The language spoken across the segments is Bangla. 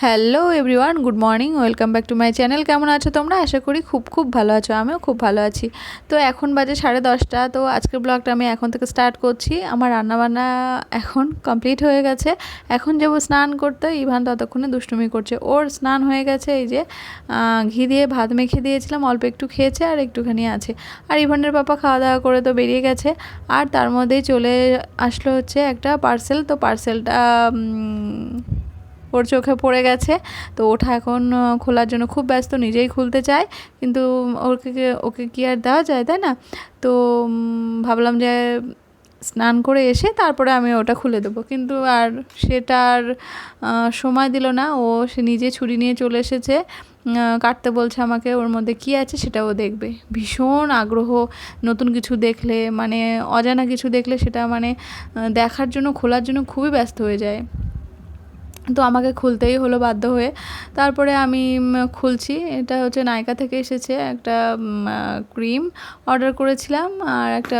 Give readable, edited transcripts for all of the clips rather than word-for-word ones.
Hello everyone, good morning, welcome back to my channel. কেমন আছো তোমরা? আশা করি খুব খুব ভালো আছো। আমিও খুব ভালো আছি। তো এখন বাজে 10:30। তো আজকের ব্লগটা আমি এখন থেকে স্টার্ট করছি। আমার রান্নাবান্না এখন কমপ্লিট হয়ে গেছে। এখন যাবো স্নান করতে। ইভান ততক্ষণে দুষ্টুমি করছে। ওর স্নান হয়ে গেছে। এই যে ঘি দিয়ে ভাত মেখে দিয়েছিলাম, অল্প একটু খেয়েছে আর একটুখানি আছে। আর ইভানের পাপা খাওয়া দাওয়া করে তো বেরিয়ে গেছে। আর তার মধ্যেই চলে আসলো হচ্ছে একটা পার্সেল। তো পার্সেলটা ওর চোখে পড়ে গেছে। তো ওটা এখন খোলার জন্য খুব ব্যস্ত, নিজেই খুলতে চায়, কিন্তু ওকে কি আর দেওয়া যায়, তাই না? তো ভাবলাম যে স্নান করে এসে তারপরে আমি ওটা খুলে দেবো, কিন্তু আর সেটা আর সময় দিল না। সে নিজে ছুরি নিয়ে চলে এসেছে, কাটতে বলছে আমাকে। ওর মধ্যে কী আছে সেটাও দেখবে। ভীষণ আগ্রহ নতুন কিছু দেখলে, মানে অজানা কিছু দেখলে সেটা মানে দেখার জন্য, খোলার জন্য খুবই ব্যস্ত হয়ে যায়। তো আমাকে খুলতেই হলো বাধ্য হয়ে। তারপরে আমি খুলছি। এটা হচ্ছে নাইকা থেকে এসেছে একটা ক্রিম অর্ডার করেছিলাম, আর একটা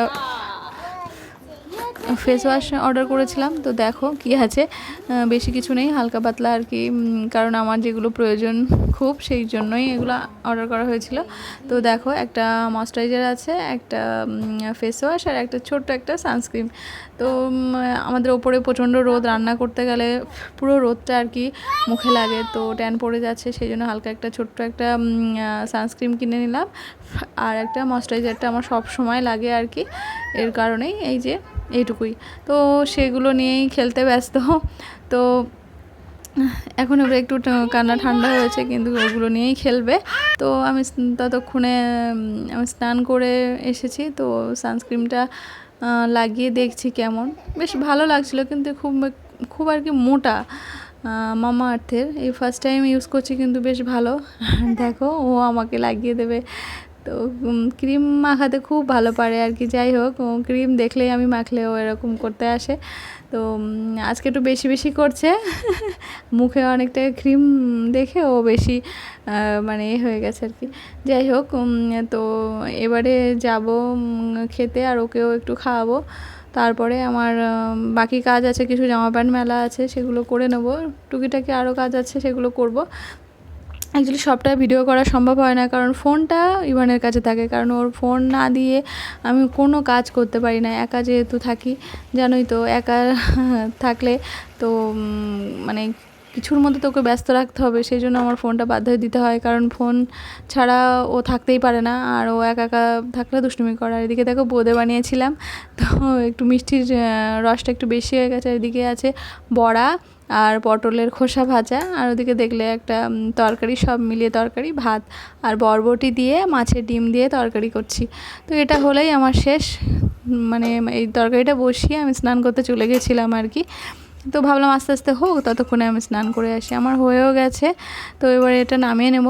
ফেস ওয়াশ অর্ডার করেছিলাম। তো দেখো কি আছে, বেশি কিছু নেই, হালকা পাতলা আর কি, কারণ আমার যেগুলো প্রয়োজন খুব, সেই জন্যই এগুলো অর্ডার করা হয়েছিল। তো দেখো, একটা ময়শ্চারাইজার আছে, একটা ফেস ওয়াশ, আর একটা ছোট্ট একটা সানস্ক্রিন। তো আমাদের ওপরে প্রচণ্ড রোদ, রান্না করতে গেলে পুরো রোদটা আর কি মুখে লাগে, তো ট্যান পড়ে যাচ্ছে, সেই জন্য হালকা একটা ছোট্ট একটা সানস্ক্রিন কিনে নিলাম। আর একটা ময়শ্চারাইজারটা আমার সব সময় লাগে আর কি, এর কারণেই এই যে এইটুকুই। তো সেগুলো নিয়েই খেলতে ব্যস্ত। তো এখন ওরা একটু কান্না ঠান্ডা হয়েছে, কিন্তু ওগুলো নিয়েই খেলবে। তো আমি ততক্ষণে আমি স্নান করে এসেছি। তো সানস্ক্রিনটা লাগিয়ে দেখছি কেমন, বেশ ভালো লাগছিলো, কিন্তু খুব খুব আর কি মোটা। মামা আর্থের এই ফার্স্ট টাইম ইউজ করছি, কিন্তু বেশ ভালো। দেখো, ও আমাকে লাগিয়ে দেবে। তো ক্রিম মাখাতে খুব ভালো পারে আর কি। যাই হোক, ও ক্রিম দেখলেই আমি মাখলেও এরকম করতে আসে। তো আজকে একটু বেশি বেশি করছে। মুখে অনেকটা ক্রিম দেখে ও বেশি মানে হয়ে গেছে আর কি। যাই হোক, তো এবারে যাব খেতে, আর ওকেও একটু খাওয়াবো। তারপরে আমার বাকি কাজ আছে, কিছু জামা প্যান্ট মেলা আছে, সেগুলো করে নেবো। টুকিটাকি আরও কাজ আছে, সেগুলো করব। অ্যাকচুয়ালি সবটা ভিডিও করা সম্ভব হয় না, কারণ ফোনটা ইভানের কাছে থাকে, কারণ ওর ফোন না দিয়ে আমি কোনো কাজ করতে পারি না। একা যেহেতু থাকি, জানোই তো, একা থাকলে তো মানে কিছুর মধ্যে তোকে ব্যস্ত রাখতে হবে, সেই জন্য আমার ফোনটা বাধ্য হয়ে দিতে হয়, কারণ ফোন ছাড়া ও থাকতেই পারে না। আর ও একা একা থাকলে দুষ্টুমি করে। আর এদিকে দেখো, বোঁদে বানিয়েছিলাম, তো একটু মিষ্টির রসটা একটু বেশি হয়ে গেছে। এদিকে আছে বড়া আর পটলের খোসা ভাজা, আর ওদিকে দেখলে একটা তরকারি, সব মিলিয়ে তরকারি, ভাত আর বরবটি দিয়ে মাছের ডিম দিয়ে তরকারি করছি। তো এটা হলেই আমার শেষ। মানে এই তরকারিটা বসিয়ে আমি স্নান করতে চলে গেছিলাম আর কি। তো ভাবলাম আস্তে আস্তে হোক, ততক্ষণে আমি স্নান করে আসি। আমার হয়েও গেছে। তো এবারে এটা নামিয়ে নেব।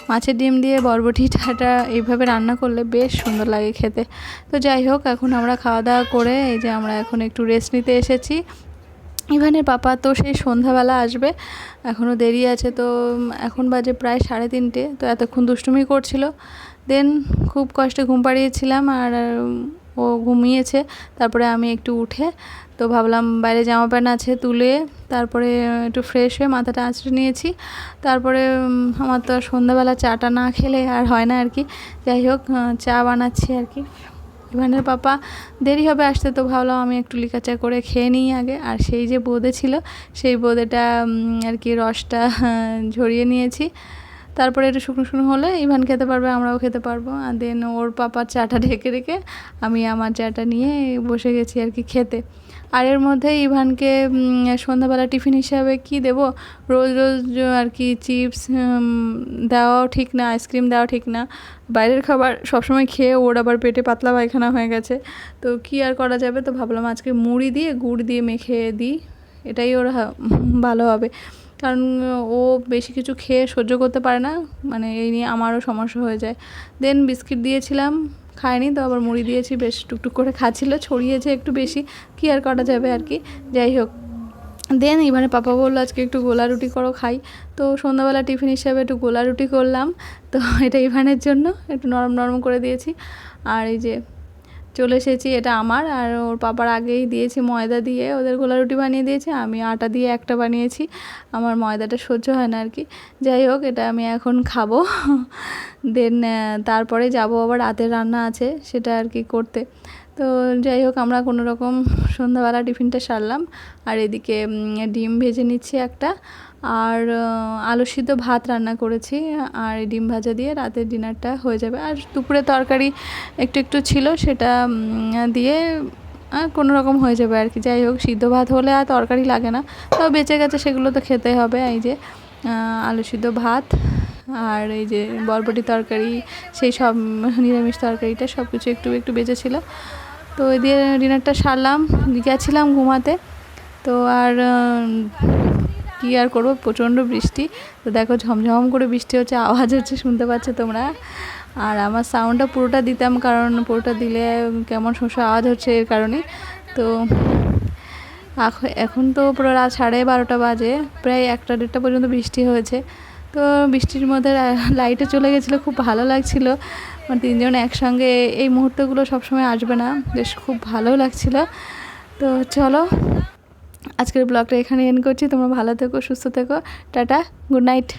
মাছের ডিম দিয়ে বরবটিটা এইভাবে রান্না করলে বেশ সুন্দর লাগে খেতে। তো যাই হোক, এখন আমরা খাওয়া দাওয়া করে এই যে আমরা এখন একটু রেস্ট নিতে এসেছি। ইভানের পাপা তো সেই সন্ধ্যাবেলা আসবে, এখনও দেরি আছে। তো এখন বাজে প্রায় 3:30। তো এতক্ষণ দুষ্টুমি করছিল, দেন খুব কষ্টে ঘুম পাড়িয়েছিলাম, আর ও ঘুমিয়েছে। তারপরে আমি একটু উঠে, তো ভাবলাম বাইরে জামা প্যান্ট আছে তুলে, তারপরে একটু ফ্রেশ হয়ে মাথাটা আঁচড়ে নিয়েছি। তারপরে আমার তো সন্ধ্যাবেলা চাটা না খেলে আর হয় না আর কি। যাই হোক, চা বানাচ্ছি আর কি। ইভানের পাপা দেরি হবে আসতে, তো ভাবলাম আমি একটু লিকা চা করে খেয়ে নিই আগে। আর সেই যে বোঁদে ছিল, সেই বোঁদেটা আর কি রসটা ঝরিয়ে নিয়েছি। তারপরে একটু শুকনো শুকনো হলে ইভান খেতে পারবে, আমরাও খেতে পারবো। আর দেন ওর পাপার চাটা ঢেকে রেখে আমি আমার চাটা নিয়ে বসে গেছি আর কি খেতে। আর এর মধ্যে ইভানকে সন্ধ্যাবেলা টিফিন হিসাবে কি দেব, রোজ রোজ আর কি চিপস দেওয়াও ঠিক না, আইসক্রিম দেওয়া ঠিক না। বাইরের খাবার সবসময় খেয়ে ওর আবার পেটে পাতলা পায়খানা হয়ে গেছে। তো কি আর করা যাবে, তো ভাবলাম আজকে মুড়ি দিয়ে গুড় দিয়ে মেখে দিই, এটাই ওর ভালো হবে। কারণ ও বেশি কিছু খেয়ে সহ্য করতে পারে না, মানে এই নিয়ে আমারও সমস্যা হয়ে যায়। দেন বিস্কিট দিয়েছিলাম, খায়নি, তো আবার মুড়ি দিয়েছি, বেশ টুকটুক করে খাচ্ছিল, ছড়িয়েছে একটু বেশি, কী আর করা যাবে আর কি। যাই হোক, দেন এবারে পাপা বললো আজকে একটু গোলা রুটি করো খাই। তো সন্ধ্যাবেলা টিফিন হিসাবে একটু গোলা রুটি করলাম। তো এটা ইভানের জন্য একটু নরম নরম করে দিয়েছি। আর এই যে চলে এসেছি। এটা আমার, আর ওর পাপার আগেই দিয়েছি ময়দা দিয়ে, ওদের গোলা রুটি বানিয়ে দিয়েছি, আমি আটা দিয়ে একটা বানিয়েছি, আমার ময়দাটা সহ্য হয় না আর কি। যাই হোক, এটা আমি এখন খাবো। দেন তারপরে যাব, আবার রাতের রান্না আছে সেটা আর কি করতে। তো যাই হোক, আমরা কোনো রকম সন্ধ্যাবেলা টিফিনটা সারলাম। আর এদিকে ডিম ভেজে নিচ্ছি একটা, আর আলু সিদ্ধ ভাত রান্না করেছি, আর এই ডিম ভাজা দিয়ে রাতের ডিনারটা হয়ে যাবে। আর দুপুরে তরকারি একটু একটু ছিল, সেটা দিয়ে কোনো রকম হয়ে যাবে আর কি। যাই হোক, সিদ্ধ ভাত হলে আর তরকারি লাগে না, তাও বেঁচে গেছে সেগুলো তো খেতে হবে। এই যে আলু সিদ্ধ ভাত, আর এই যে বরবটি তরকারি, সেই সব নিরামিষ তরকারিটা সব কিছু একটু একটু বেঁচেছিলো। তো ওই দিয়ে ডিনারটা সারলাম, গেছিলাম ঘুমাতে। তো আর কী আর করবো, প্রচণ্ড বৃষ্টি। তো দেখো ঝমঝম করে বৃষ্টি হচ্ছে, আওয়াজ হচ্ছে, শুনতে পাচ্ছ তোমরা। আর আমার সাউন্ডটা পুরোটা দিতাম, কারণ পুরোটা দিলে কেমন শোষা আওয়াজ হচ্ছে এর কারণে। তো এখন তো পুরো রাত 12:30 বাজে, প্রায় 1টা-1:30 পর্যন্ত বৃষ্টি হয়েছে। তো বৃষ্টির মধ্যে লাইটে চলে গেছিলো, খুব ভালো লাগছিলো। মানে তিনজন একসঙ্গে, এই মুহূর্তগুলো সবসময় আসবে না, বেশ খুব ভালো লাগছিলো। তো চলো, আজকের ব্লগটা এখানে এন্ড করছি। তোমরা ভালো থেকো, সুস্থ থেকো, টাটা, গুড নাইট।